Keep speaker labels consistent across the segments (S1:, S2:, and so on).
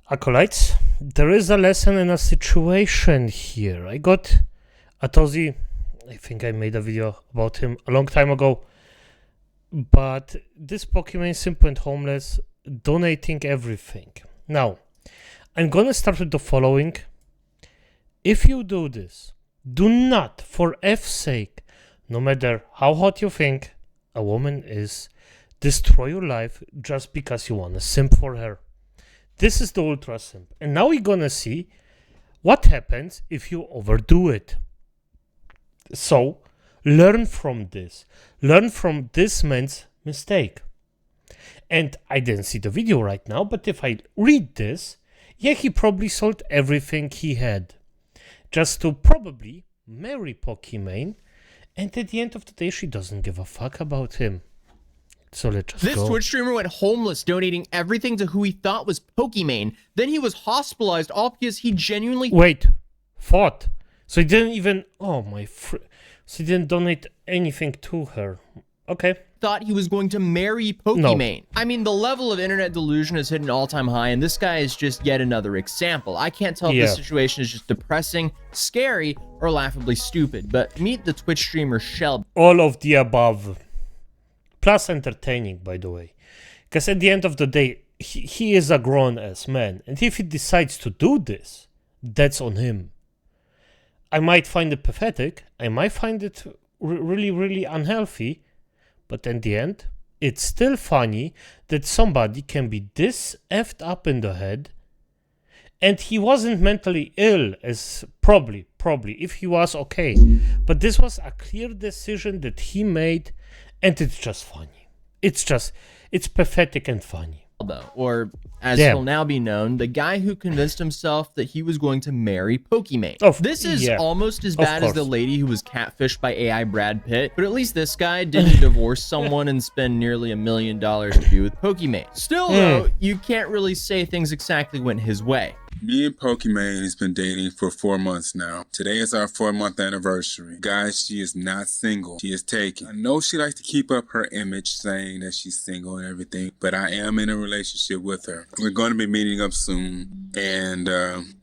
S1: Acolytes, there is a lesson and a situation here. I got Atozi, I think I made a video about him a long time ago, but this Pokimane simple and homeless, donating everything. Now, I'm gonna start with the following. If you do this, do not, for F's sake, no matter how hot you think a woman is, destroy your life just because you wanna simp for her. This is the ultra simp. And now we're gonna see what happens if you overdo it. So, learn from this. Learn from this man's mistake. And I didn't see the video right now, but if I read this, yeah, he probably sold everything he had just to probably marry Pokimane, and at the end of the day, she doesn't give a fuck about him. So let's just
S2: This
S1: go.
S2: Twitch streamer went homeless, donating everything to who he thought was Pokimane. Then he was hospitalized, all because he genuinely
S1: Fought. So he didn't even. Oh my. So he didn't donate anything to her. Okay.
S2: thought he was going to marry Pokimane. No. I mean, the level of internet delusion has hit an all-time high, and this guy is just yet another example. I can't tell if this situation is just depressing, scary, or laughably stupid, but meet the Twitch streamer Shelby.
S1: All of the above. Plus entertaining, by the way. Because at the end of the day, he is a grown-ass man, and if he decides to do this, that's on him. I might find it pathetic, I might find it really, really unhealthy, but in the end, it's still funny that somebody can be this effed up in the head, and he wasn't mentally ill, as probably, if he was okay, but this was a clear decision that he made, and it's just funny. It's pathetic and funny.
S2: Or, as he'll now be known, the guy who convinced himself that he was going to marry Pokimane. This is almost as bad as the lady who was catfished by AI Brad Pitt, but at least this guy didn't divorce someone and spend nearly $1 million to be with Pokimane. Still, though, you can't really say things exactly went his way.
S3: Me and Pokimane has been dating for 4 months now. Today is our 4-month anniversary. Guys, she is not single. She is taken. I know she likes to keep up her image saying that she's single and everything, but I am in a relationship with her. We're going to be meeting up soon, and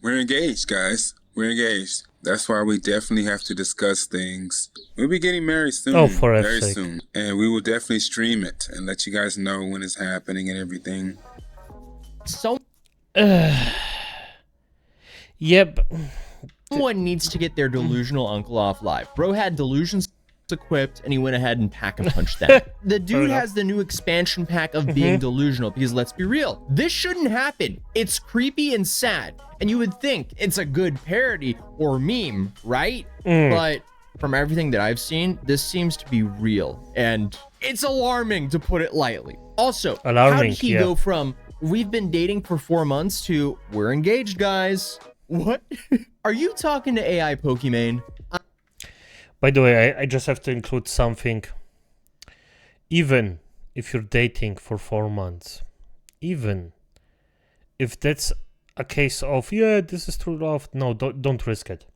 S3: we're engaged, guys. We're engaged. That's why we definitely have to discuss things. We'll be getting married soon, very soon, and we will definitely stream it and let you guys know when it's happening and everything.
S2: So...
S1: Yep.
S2: Someone needs to get their delusional uncle off live. Bro had delusions equipped, and he went ahead and pack-a-punched them. The dude has the new expansion pack of being delusional, because let's be real, this shouldn't happen. It's creepy and sad, and you would think it's a good parody or meme, right? But from everything that I've seen, this seems to be real, and it's alarming, to put it lightly. Also, how did he go from, we've been dating for 4 months, to, we're engaged, guys? What? Are you talking to AI Pokimane?
S1: By the way, I just have to include something. Even if you're dating for 4 months, even if that's a case of, yeah, this is true love, no, don't risk it.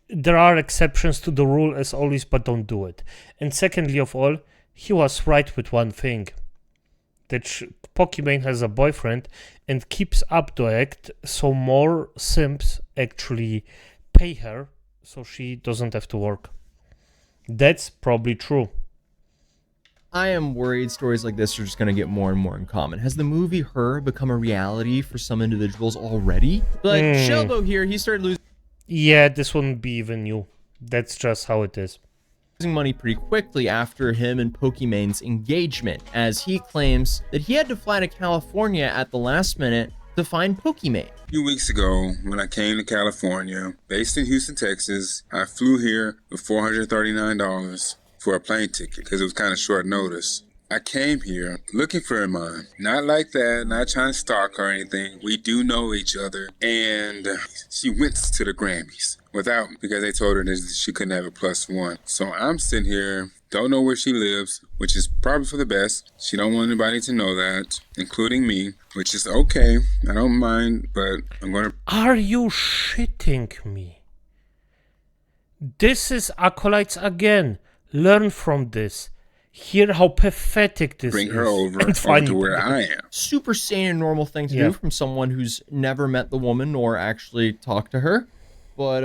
S1: There are exceptions to the rule as always, but don't do it. And secondly of all, he was right with one thing. That Pokimane has a boyfriend and keeps up the act, so more simps actually pay her so she doesn't have to work. That's probably true.
S2: I am worried stories like this are just going to get more and more uncommon. Has the movie Her become a reality for some individuals already? But Shelbo here, he started losing...
S1: Yeah, this wouldn't be even new. That's just how it is.
S2: Money pretty quickly after him and Pokimane's engagement, as he claims that he had to fly to California at the last minute to find Pokimane.
S3: A few weeks ago, when I came to California, based in Houston, Texas, I flew here with $439 for a plane ticket because it was kind of short notice. I came here looking for Iman. Not like that, not trying to stalk her or anything. We do know each other. And she went to the Grammys without me because they told her that she couldn't have a +1. So I'm sitting here, don't know where she lives, which is probably for the best. She don't want anybody to know that, including me, which is okay. I don't mind, but I'm going to...
S1: Are you shitting me? This is Acolytes again. Learn from this. hear how pathetic this
S3: bring
S1: is.
S3: her over,
S1: and
S3: over to where I am.
S2: Super sane and normal thing to do from someone who's never met the woman or actually talked to her. But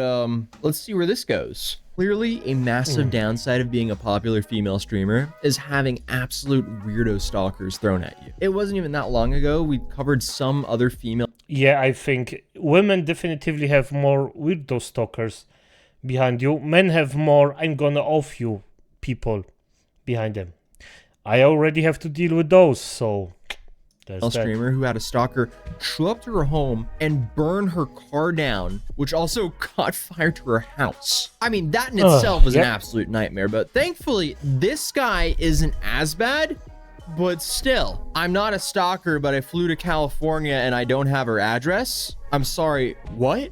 S2: let's see where this goes. Clearly, a massive downside of being a popular female streamer is having absolute weirdo stalkers thrown at you. It wasn't even that long ago we covered some other female.
S1: Yeah, I think women definitively have more weirdo stalkers behind you. Men have more I'm gonna off you people behind them. I already have to deal with those, so there's that.
S2: Streamer who had a stalker show up to her home and burn her car down, which also caught fire to her house. I mean, that in itself was an absolute nightmare, but thankfully this guy isn't as bad. But still, I'm not a stalker, but I flew to California and I don't have her address. I'm sorry, what?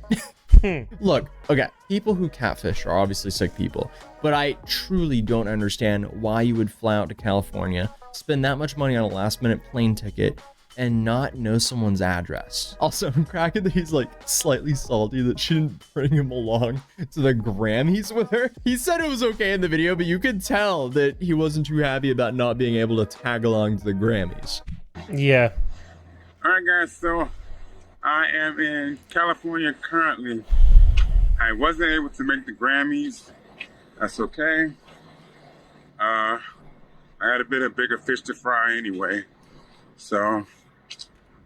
S2: Look, okay, people who catfish are obviously sick people, but I truly don't understand why you would fly out to California, spend that much money on a last-minute plane ticket, and not know someone's address. Also, I'm cracking that he's like slightly salty that she didn't bring him along to the Grammys with her. He said it was okay in the video, but you could tell that he wasn't too happy about not being able to tag along to the Grammys.
S1: Yeah.
S3: All right, guys, so I am in California currently. I wasn't able to make the Grammys. That's okay. I had a bit of bigger fish to fry anyway. So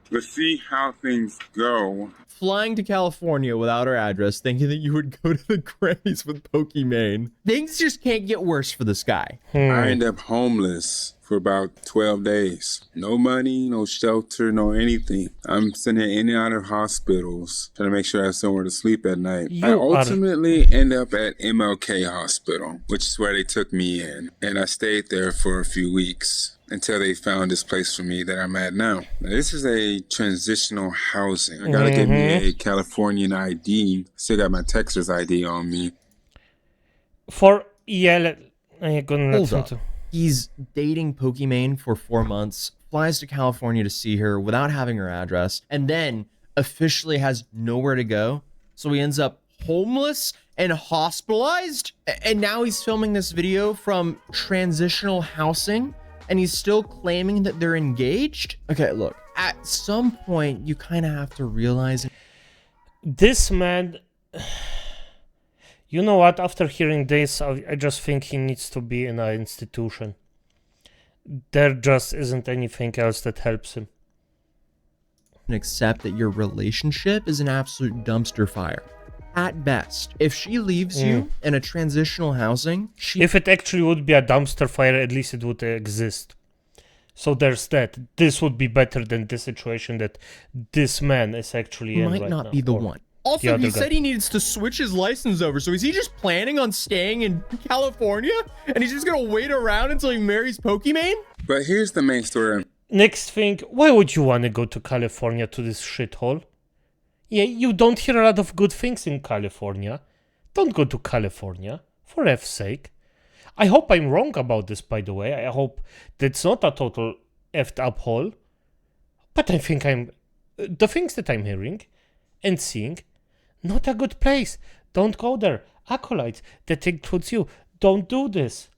S3: let's see how things go.
S2: Flying to California without her address, thinking that you would go to the Grammys with Pokimane. Things just can't get worse for this guy.
S3: I ended up homeless for about 12 days. No money, no shelter, no anything. I'm sitting in and out of hospitals, trying to make sure I have somewhere to sleep at night. I ultimately end up at MLK Hospital, which is where they took me in. And I stayed there for a few weeks until they found this place for me that I'm at now. Now, this is a transitional housing. I gotta get me a Californian ID. Still got my Texas ID on me.
S1: I'm gonna
S2: Hold up. He's dating Pokimane for 4 months, flies to California to see her without having her address, and then officially has nowhere to go. So he ends up homeless and hospitalized. And now he's filming this video from transitional housing, and he's still claiming that they're engaged. Okay, look, at some point you kind of have to realize
S1: this man. You know what? After hearing this, I just think he needs to be in an institution. There just isn't anything else that helps him.
S2: and accept that your relationship is an absolute dumpster fire. At best, if she leaves you in a transitional housing,
S1: if it actually would be a dumpster fire, at least it would exist. So there's that. This would be better than the situation that this man is actually in
S2: might
S1: right
S2: not
S1: now,
S2: be the
S1: or
S2: one. Also,
S1: the
S2: he
S1: other
S2: said
S1: guy.
S2: he needs to switch his license over. So is he just planning on staying in California? And he's just gonna wait around until he marries Pokimane?
S3: But here's the main story.
S1: Next thing, why would you want to go to California, to this shithole? Yeah, you don't hear a lot of good things in California. Don't go to California, for F's sake. I hope I'm wrong about this, by the way. I hope that's not a total effed up hole. But I think the things that I'm hearing and seeing, not a good place. Don't go there. Acolytes, that includes you. Don't do this.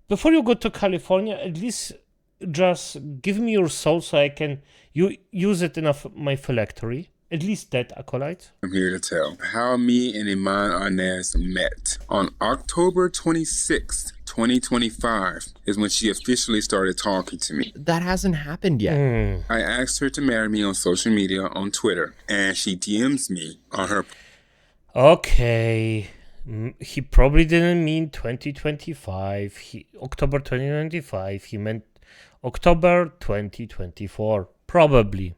S1: Before you go to California, at least just give me your soul so I can use it in my phylactery. At least that, Acolyte.
S3: I'm here to tell how me and Iman Arnaz met. On October 26th, 2025 is when she officially started talking to me.
S2: That hasn't happened yet.
S3: I asked her to marry me on social media, on Twitter, and she DMs me on her.
S1: Okay. He probably didn't mean 2025. October 2025. He meant October 2024. Probably.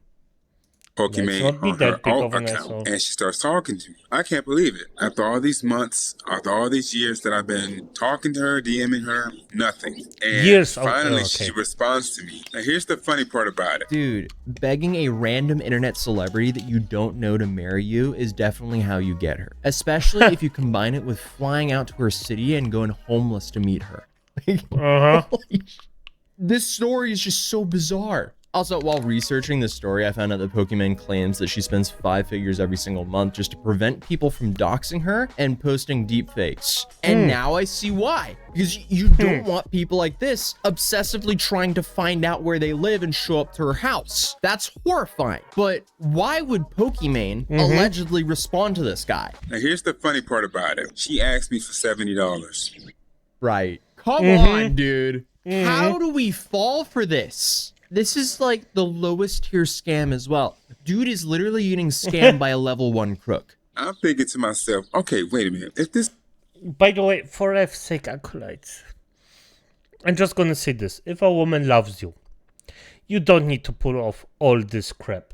S3: Pokimane on her alt account, and she starts talking to me. I can't believe it. After all these months, after all these years that I've been talking to her, DMing her, nothing. And finally, she responds to me. Now, here's the funny part about it.
S2: Dude, begging a random internet celebrity that you don't know to marry you is definitely how you get her. Especially if you combine it with flying out to her city and going homeless to meet her. This story is just so bizarre. Also, while researching this story, I found out that Pokimane claims that she spends 5 figures every single month just to prevent people from doxing her and posting deepfakes. And now I see why. Because you don't want people like this obsessively trying to find out where they live and show up to her house. That's horrifying. But why would Pokimane allegedly respond to this guy?
S3: Now, here's the funny part about it. She asked me for $70.
S2: Right. Come on, dude. How do we fall for this? This is like the lowest tier scam as well. Dude is literally getting scammed by a level 1 crook.
S3: I'm thinking to myself, okay, wait a minute. If this...
S1: By the way, for F's sake, acolytes, I'm just gonna say this. If a woman loves you, you don't need to pull off all this crap.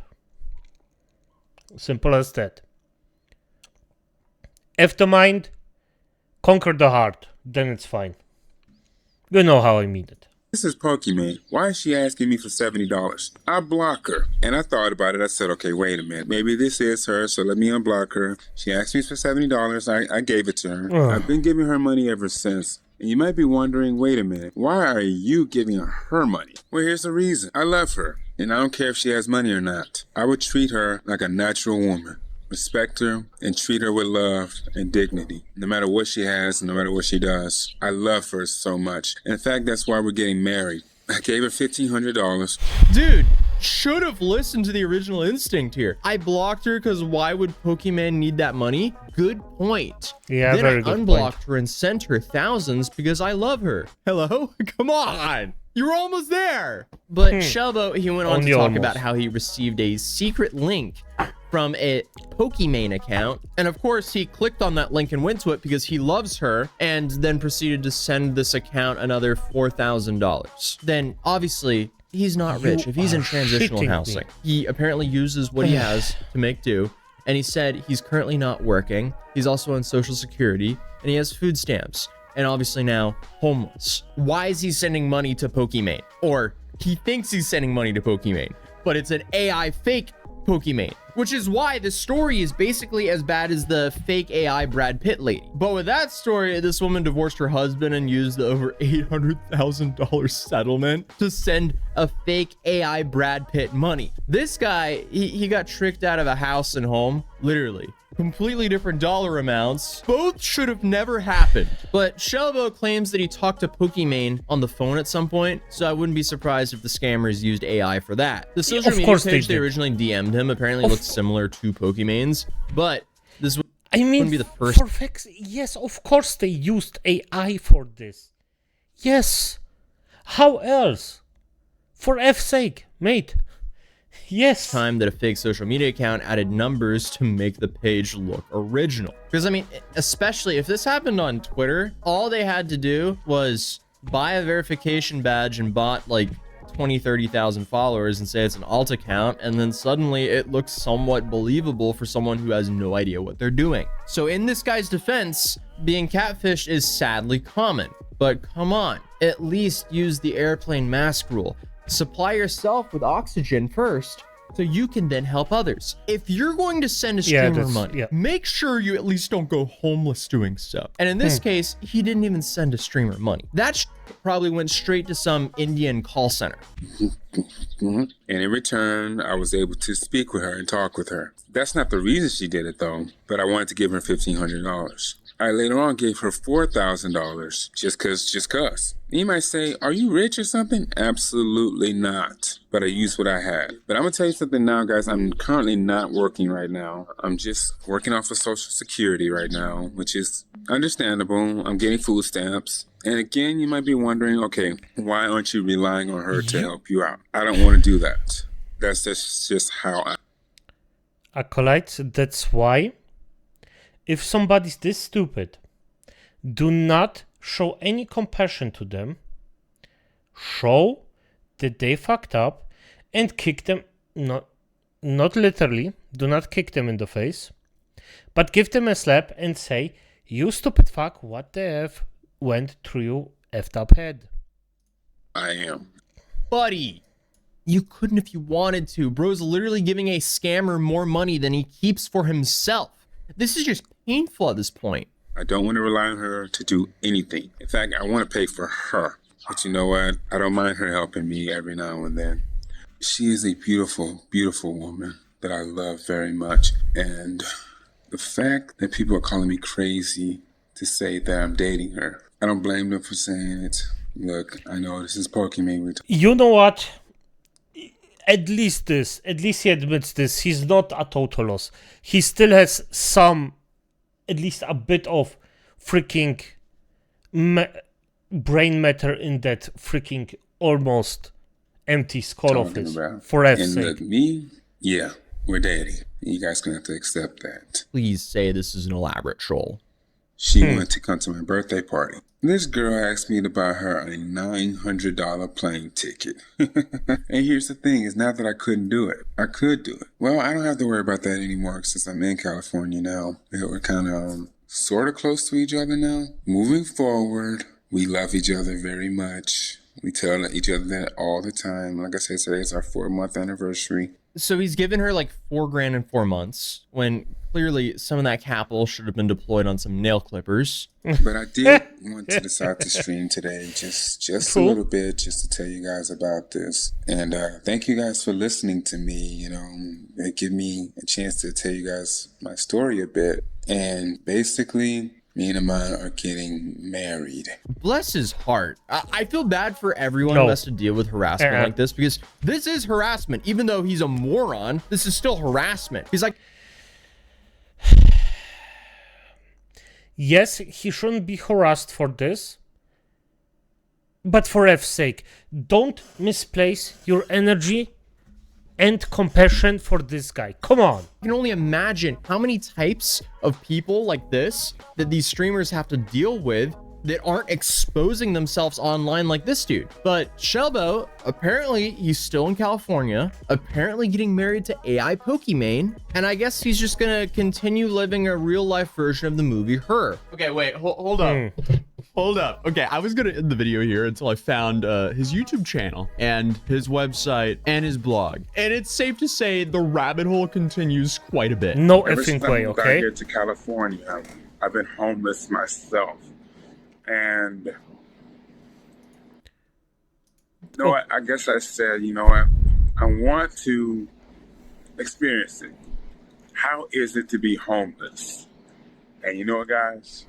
S1: Simple as that. F the mind, conquer the heart, then it's fine. You know how I mean it.
S3: This is Pokimane. Why is she asking me for $70? I block her. And I thought about it. I said, okay, wait a minute. Maybe this is her, so let me unblock her. She asked me for $70. I gave it to her. I've been giving her money ever since. And you might be wondering, wait a minute, why are you giving her money? Well, here's the reason. I love her. And I don't care if she has money or not. I would treat her like a natural woman. Respect her and treat her with love and dignity, no matter what she has, no matter what she does. I love her so much. In fact, that's why we're getting married. I gave her $1,500.
S2: Dude, should have listened to the original instinct here. I blocked her because why would Pokimane need that money? Good point.
S1: Yeah,
S2: then
S1: very
S2: I
S1: good
S2: unblocked
S1: point.
S2: her and sent her thousands because I love her. Hello? Come on. You're almost there. But Shelbo, he went on
S1: Only
S2: to talk
S1: almost.
S2: about how he received a secret link from a Pokimane account. And of course, he clicked on that link and went to it because he loves her and then proceeded to send this account another $4,000. Then obviously, he's not rich if he's in transitional
S1: shitting me.
S2: housing. He apparently uses what he has to make do. And he said he's currently not working. He's also on Social Security and he has food stamps. And obviously now homeless. Why is he sending money to Pokimane? Or he thinks he's sending money to Pokimane, but it's an AI fake Pokimane, which is why the story is basically as bad as the fake AI Brad Pitt lady. But with that story, this woman divorced her husband and used the over $800,000 settlement to send a fake AI Brad Pitt money. This guy, he got tricked out of a house and home, literally. Completely different dollar amounts. Both should have never happened. But Shelbo claims that he talked to Pokimane on the phone at some point, so I wouldn't be surprised if the scammers used AI for that. The social
S1: of
S2: media
S1: course
S2: page
S1: they
S2: they
S1: did.
S2: originally DM'd him apparently looked similar to Pokimane's, but this
S1: I mean,
S2: wouldn't be the first.
S1: for facts, yes, of course they used AI for this. Yes. How else? For F's sake, mate. Yes.
S2: Time that a fake social media account added numbers to make the page look original. Because I mean, especially if this happened on Twitter, all they had to do was buy a verification badge and bought like 20, 30,000 followers and say it's an alt account, and then suddenly it looks somewhat believable for someone who has no idea what they're doing. So in this guy's defense, being catfished is sadly common, but come on, at least use the airplane mask rule. Supply yourself with oxygen first, so you can then help others. If you're going to send a streamer money, make sure you at least don't go homeless doing so. And in this case, he didn't even send a streamer money. That probably went straight to some Indian call center.
S3: And in return, I was able to speak with her and talk with her. That's not the reason she did it though, but I wanted to give her $1,500. I later on gave her $4,000 just cause. You might say, are you rich or something? Absolutely not. But I used what I had. But I'm gonna tell you something now, guys. I'm currently not working right now. I'm just working off of Social Security right now, which is understandable. I'm getting food stamps. And again, you might be wondering, okay, why aren't you relying on her to help you out? I don't want to do that. That's just how I...
S1: Acolytes, that's why, if somebody's this stupid, do not show any compassion to them. Show that they fucked up and kick them, not literally, do not kick them in the face, but give them a slap and say, you stupid fuck, what the F went through your effed up head?
S3: I am.
S2: Buddy, you couldn't if you wanted to. Bro's literally giving a scammer more money than he keeps for himself. This is just painful at this point.
S3: I don't want to rely on her to do anything. In fact, I want to pay for her. But you know what? I don't mind her helping me every now and then. She is a beautiful, beautiful woman that I love very much. And the fact that people are calling me crazy to say that I'm dating her, I don't blame them for saying it. Look, I know this is Pokimane.
S1: You know what? At least he admits this. He's not a total loss. He still has some, at least a bit of freaking brain matter in that freaking almost empty skull of his. For F's sake.
S3: And look, me, yeah, we're dating. You guys gonna have to accept that.
S2: Please say this is an elaborate troll.
S3: She wanted to come to my birthday party. This girl asked me to buy her a $900 plane ticket. And here's the thing, it's not that I couldn't do it. I could do it. Well, I don't have to worry about that anymore since I'm in California now. We're kind of sort of close to each other now. Moving forward, we love each other very much. We tell each other that all the time. Like I said, today is our 4-month anniversary.
S2: So he's given her like $4,000 in 4 months, when clearly some of that capital should have been deployed on some nail clippers.
S3: But I did want to decide to stream today, just a little bit, just to tell you guys about this. And thank you guys for listening to me. You know, it gave me a chance to tell you guys my story a bit. And basically, me and Amon are getting married.
S2: Bless his heart. I feel bad for everyone who has to deal with harassment like this, because this is harassment. Even though he's a moron, this is still harassment. He's like,
S1: yes, he shouldn't be harassed for this. But for F's sake, don't misplace your energy and compassion for this guy. Come on.
S2: I can only imagine how many types of people like this that these streamers have to deal with that aren't exposing themselves online like this dude. But Shelbo, apparently he's still in California, apparently getting married to AI Pokimane, and I guess he's just gonna continue living a real life version of the movie Her. Okay, wait, hold up. Hold up. Okay, I was gonna end the video here until I found his YouTube channel and his website and his blog. And it's safe to say the rabbit hole continues quite a bit.
S1: No
S3: Ever
S1: effing
S3: since I
S1: way,
S3: moved out
S1: okay?
S3: here to California, I've been homeless myself. And you know what? I guess I said, you know what? I want to experience it. How is it to be homeless? And you know what, guys?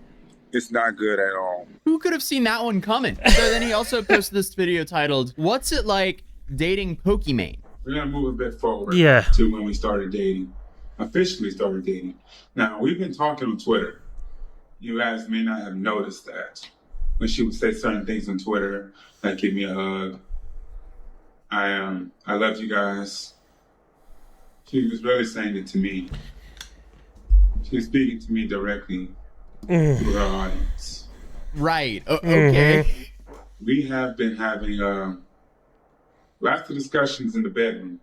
S3: It's not good at all.
S2: Who could have seen that one coming? So then he also posted this video titled, "What's it like dating Pokimane?"
S3: We're gonna move a bit forward
S1: to
S3: when we started dating, officially started dating. Now, we've been talking on Twitter. You guys may not have noticed that. When she would say certain things on Twitter, like give me a hug. I love you guys. She was really saying it to me. She was speaking to me directly to her audience.
S2: Right. Okay.
S3: We have been having lots of discussions in the bedroom.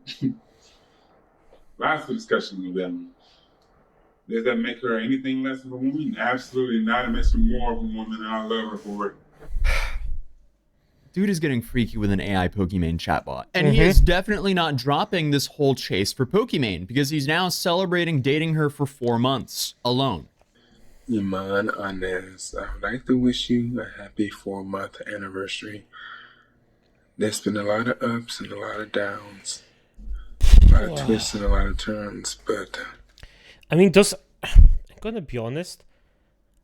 S3: Lots of discussions in the bedroom. Does that make her anything less of a woman? Absolutely not. It makes her more of a woman, and I love her for it.
S2: Dude is getting freaky with an AI Pokimane chatbot. And he is definitely not dropping this whole chase for Pokimane, because he's now celebrating dating her for 4 months alone.
S3: Iman Anez, I would like to wish you a happy 4-month anniversary. There's been a lot of ups and a lot of downs. A lot of twists and a lot of turns, but
S1: I mean, I'm gonna be honest,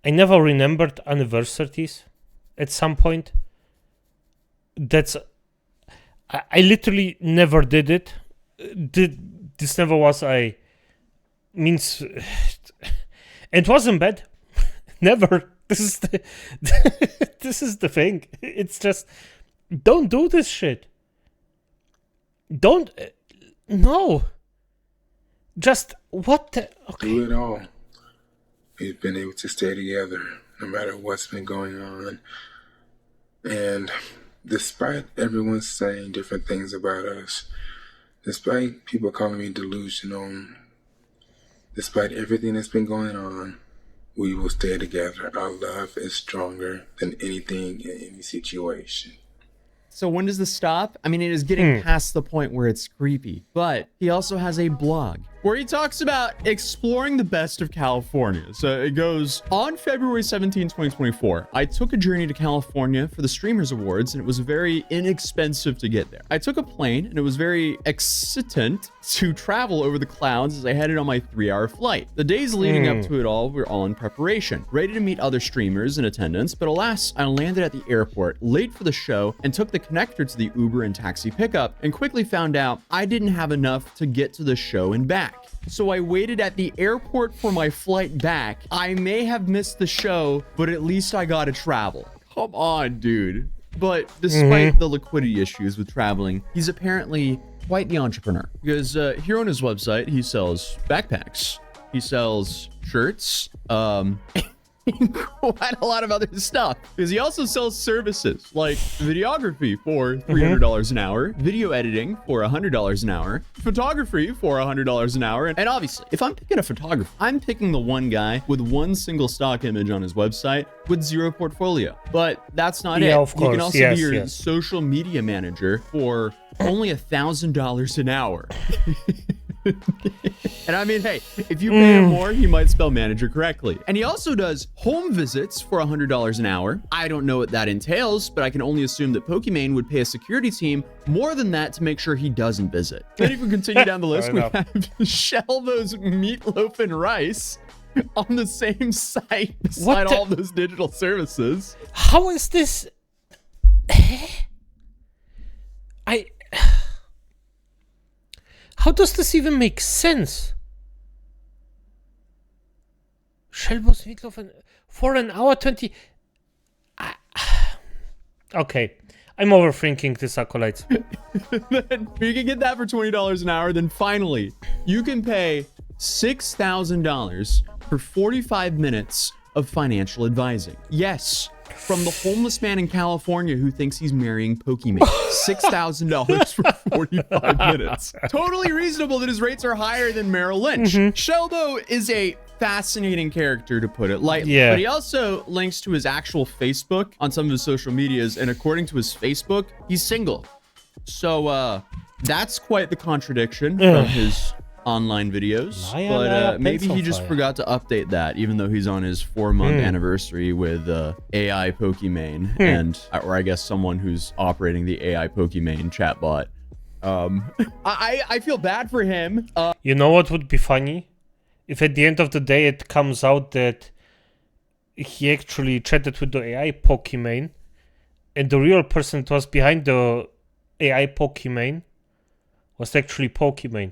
S1: I never remembered anniversaries at some point. I literally never did it. This never was means, it wasn't bad. Never. This is the thing. It's just, don't do this shit. Don't, no. Just, what the, okay.
S3: Through it all, we've been able to stay together no matter what's been going on. And despite everyone saying different things about us, despite people calling me delusional, despite everything that's been going on, we will stay together. Our love is stronger than anything in any situation.
S2: So when does this stop? I mean, it is getting past the point where it's creepy, but he also has a blog where he talks about exploring the best of California. So it goes, on February 17, 2024, I took a journey to California for the Streamers Awards, and it was very inexpensive to get there. I took a plane, and it was very excitant to travel over the clouds as I headed on my 3-hour flight. The days leading up to it all were all in preparation, ready to meet other streamers in attendance, but alas, I landed at the airport late for the show and took the connector to the Uber and taxi pickup, and quickly found out I didn't have enough to get to the show and back. So I waited at the airport for my flight back. I may have missed the show, but at least I got to travel. Come on, dude. But despite the liquidity issues with traveling, he's apparently quite the entrepreneur. Because here on his website, he sells backpacks. He sells shirts. Quite a lot of other stuff, because he also sells services like videography for $300 an hour, video editing for $100 an hour, photography for $100 an hour, and obviously, if I'm picking a photographer, I'm picking the one guy with one single stock image on his website with 0 portfolio. But that's not it.
S1: Of course.
S2: He can also be your social media manager for only $1,000 an hour. And I mean, hey, if you pay him more, he might spell manager correctly. And he also does home visits for $100 an hour. I don't know what that entails, but I can only assume that Pokimane would pay a security team more than that to make sure he doesn't visit. Then if we continue down the list, we have Shelbo's meatloaf and rice on the same site beside all those digital services.
S1: How is this? How does this even make sense? Shelbo's meatloaf for an hour 20. Okay, I'm overthinking this, acolytes.
S2: You can get that for $20 an hour. Then finally, you can pay $6,000 for 45 minutes of financial advising. Yes, from the homeless man in California who thinks he's marrying Pokimane. $6,000 for 45 minutes. Totally reasonable that his rates are higher than Merrill Lynch. Shelbo is a fascinating character, to put it lightly. But he also links to his actual Facebook on some of his social medias, and according to his Facebook, he's single. So that's quite the contradiction from his online videos. But maybe he just forgot to update that, even though he's on his 4-month anniversary with AI Pokimane, and or I guess someone who's operating the AI Pokimane chatbot. I feel bad for him.
S1: You know what would be funny? If at the end of the day it comes out that he actually chatted with the AI Pokimane, and the real person that was behind the AI Pokimane was actually Pokimane.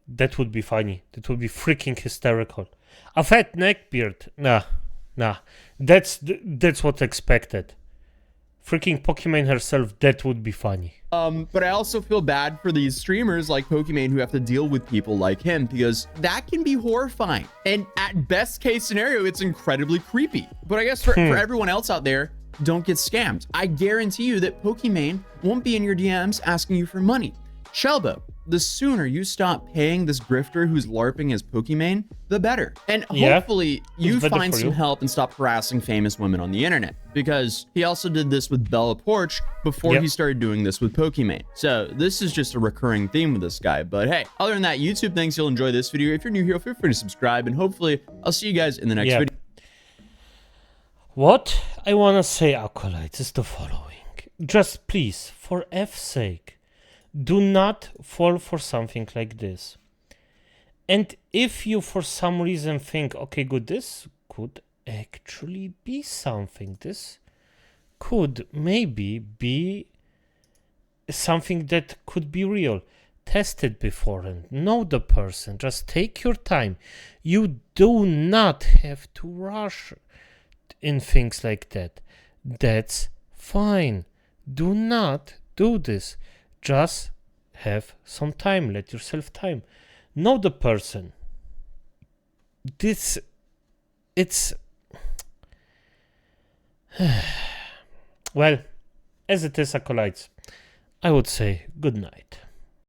S1: That would be funny. That would be freaking hysterical. A fat neckbeard. Nah. That's what's expected. Freaking Pokimane herself, that would be funny.
S2: But I also feel bad for these streamers like Pokimane who have to deal with people like him, because that can be horrifying. And at best case scenario, it's incredibly creepy. But I guess for everyone else out there, don't get scammed. I guarantee you that Pokimane won't be in your DMs asking you for money. Shelbo, the sooner you stop paying this grifter who's LARPing as Pokimane, the better. And hopefully you find some help and stop harassing famous women on the internet, because he also did this with Bella Porch before he started doing this with Pokimane. So this is just a recurring theme with this guy. But hey, other than that, YouTube thinks you'll enjoy this video. If you're new here, feel free to subscribe, and hopefully I'll see you guys in the next video.
S1: What I want to say, acolytes, is the following. Just please, for F's sake, do not fall for something like this. And if you for some reason think, okay, good, this could actually be something, this could maybe be something that could be real, test it beforehand, know the person, just take your time. You do not have to rush in things like that. That's fine. Do not do this. Just have some time. Let yourself time. Know the person. It's well, as it is, acolytes, I would say good night.